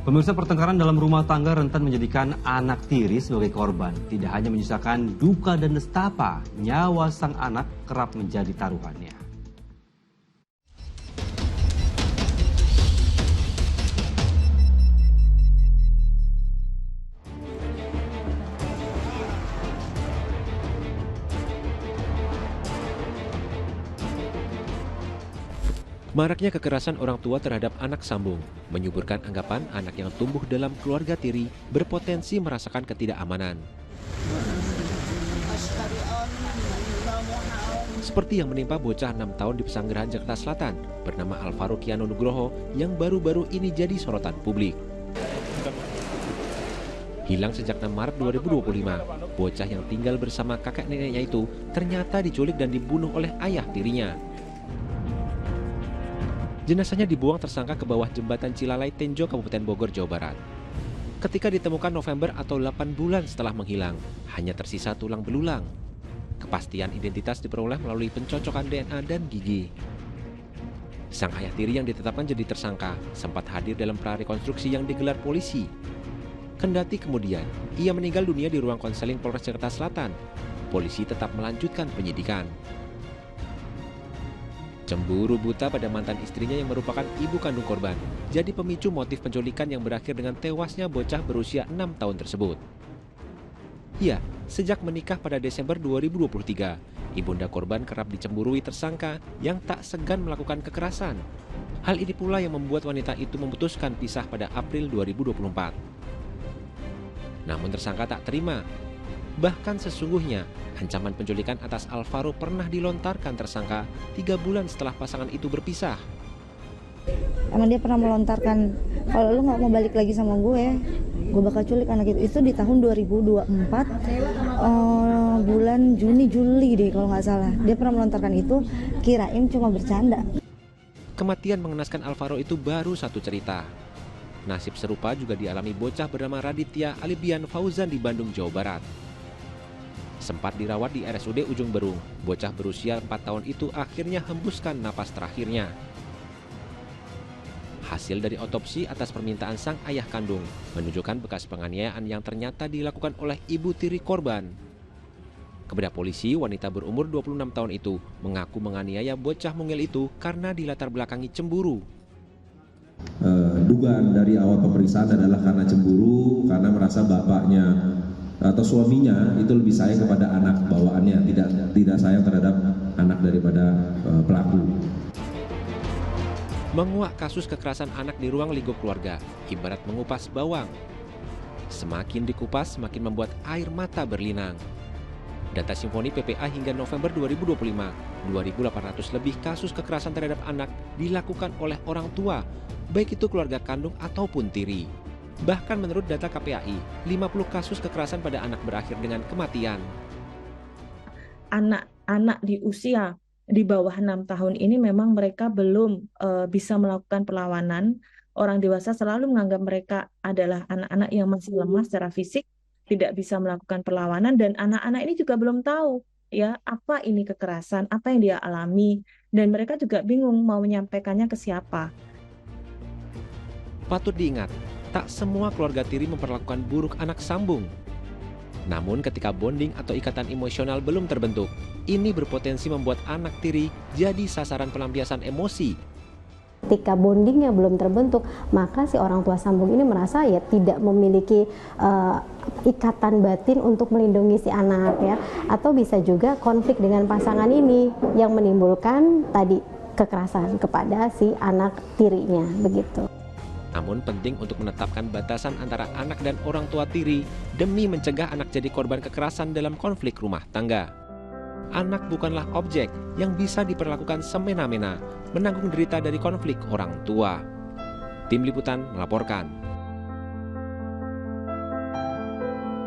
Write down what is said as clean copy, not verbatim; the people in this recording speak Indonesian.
Pemirsa, pertengkaran dalam rumah tangga rentan menjadikan anak tiri sebagai korban. Tidak hanya menyisakan duka dan nestapa, nyawa sang anak kerap menjadi taruhannya. Maraknya kekerasan orang tua terhadap anak sambung menyuburkan anggapan anak yang tumbuh dalam keluarga tiri berpotensi merasakan ketidakamanan. Seperti yang menimpa bocah 6 tahun di Pesanggerahan, Jakarta Selatan bernama Alvaro Kiano Nugroho yang baru-baru ini jadi sorotan publik. Hilang sejak 6 Maret 2025, bocah yang tinggal bersama kakek neneknya itu ternyata diculik dan dibunuh oleh ayah tirinya. Jenazahnya dibuang tersangka ke bawah jembatan Cilalai Tenjo, Kabupaten Bogor, Jawa Barat. Ketika ditemukan November atau 8 bulan setelah menghilang, hanya tersisa tulang belulang. Kepastian identitas diperoleh melalui pencocokan DNA dan gigi. Sang ayah tiri yang ditetapkan jadi tersangka sempat hadir dalam prarekonstruksi yang digelar polisi. Kendati kemudian ia meninggal dunia di ruang konseling Polres Jakarta Selatan, polisi tetap melanjutkan penyidikan. Cemburu buta pada mantan istrinya yang merupakan ibu kandung korban jadi pemicu motif penculikan yang berakhir dengan tewasnya bocah berusia 6 tahun tersebut. Ya, sejak menikah pada Desember 2023, ibunda korban kerap dicemburui tersangka yang tak segan melakukan kekerasan. Hal ini pula yang membuat wanita itu memutuskan pisah pada April 2024. Namun tersangka tak terima. Bahkan sesungguhnya, ancaman penculikan atas Alvaro pernah dilontarkan tersangka 3 bulan setelah pasangan itu berpisah. Emang dia pernah melontarkan, kalau lu nggak mau balik lagi sama gue bakal culik anak itu. Itu di tahun 2024, bulan Juni-Juli deh kalau nggak salah. Dia pernah melontarkan itu, kirain cuma bercanda. Kematian mengenaskan Alvaro itu baru satu cerita. Nasib serupa juga dialami bocah bernama Raditya Alibian Fauzan di Bandung, Jawa Barat. Sempat dirawat di RSUD Ujung Berung, bocah berusia 4 tahun itu akhirnya hembuskan napas terakhirnya. Hasil dari otopsi atas permintaan sang ayah kandung menunjukkan bekas penganiayaan yang ternyata dilakukan oleh ibu tiri korban. Kepada polisi, wanita berumur 26 tahun itu mengaku menganiaya bocah mungil itu karena dilatar belakangi cemburu. Dugaan dari awal pemeriksaan adalah karena cemburu, karena merasa bapaknya atau suaminya itu lebih sayang kepada anak bawaannya, tidak sayang terhadap anak daripada pelaku. Menguak kasus kekerasan anak di ruang lingkup keluarga ibarat mengupas bawang. Semakin dikupas, semakin membuat air mata berlinang. Data Simfoni PPA hingga November 2025, 2.800 lebih kasus kekerasan terhadap anak dilakukan oleh orang tua, baik itu keluarga kandung ataupun tiri. Bahkan menurut data KPAI, 50 kasus kekerasan pada anak berakhir dengan kematian. Anak-anak di usia di bawah 6 tahun ini memang mereka belum bisa melakukan perlawanan. Orang dewasa selalu menganggap mereka adalah anak-anak yang masih lemah secara fisik, tidak bisa melakukan perlawanan, dan anak-anak ini juga belum tahu ya apa ini kekerasan, apa yang dia alami, dan mereka juga bingung mau menyampaikannya ke siapa. Patut diingat, tak semua keluarga tiri memperlakukan buruk anak sambung. Namun ketika bonding atau ikatan emosional belum terbentuk, ini berpotensi membuat anak tiri jadi sasaran pelampiasan emosi. Ketika bondingnya belum terbentuk, maka si orang tua sambung ini merasa ya tidak memiliki ikatan batin untuk melindungi si anak ya, atau bisa juga konflik dengan pasangan ini yang menimbulkan tadi kekerasan kepada si anak tirinya begitu. Namun penting untuk menetapkan batasan antara anak dan orang tua tiri demi mencegah anak jadi korban kekerasan dalam konflik rumah tangga. Anak bukanlah objek yang bisa diperlakukan semena-mena menanggung derita dari konflik orang tua. Tim Liputan melaporkan.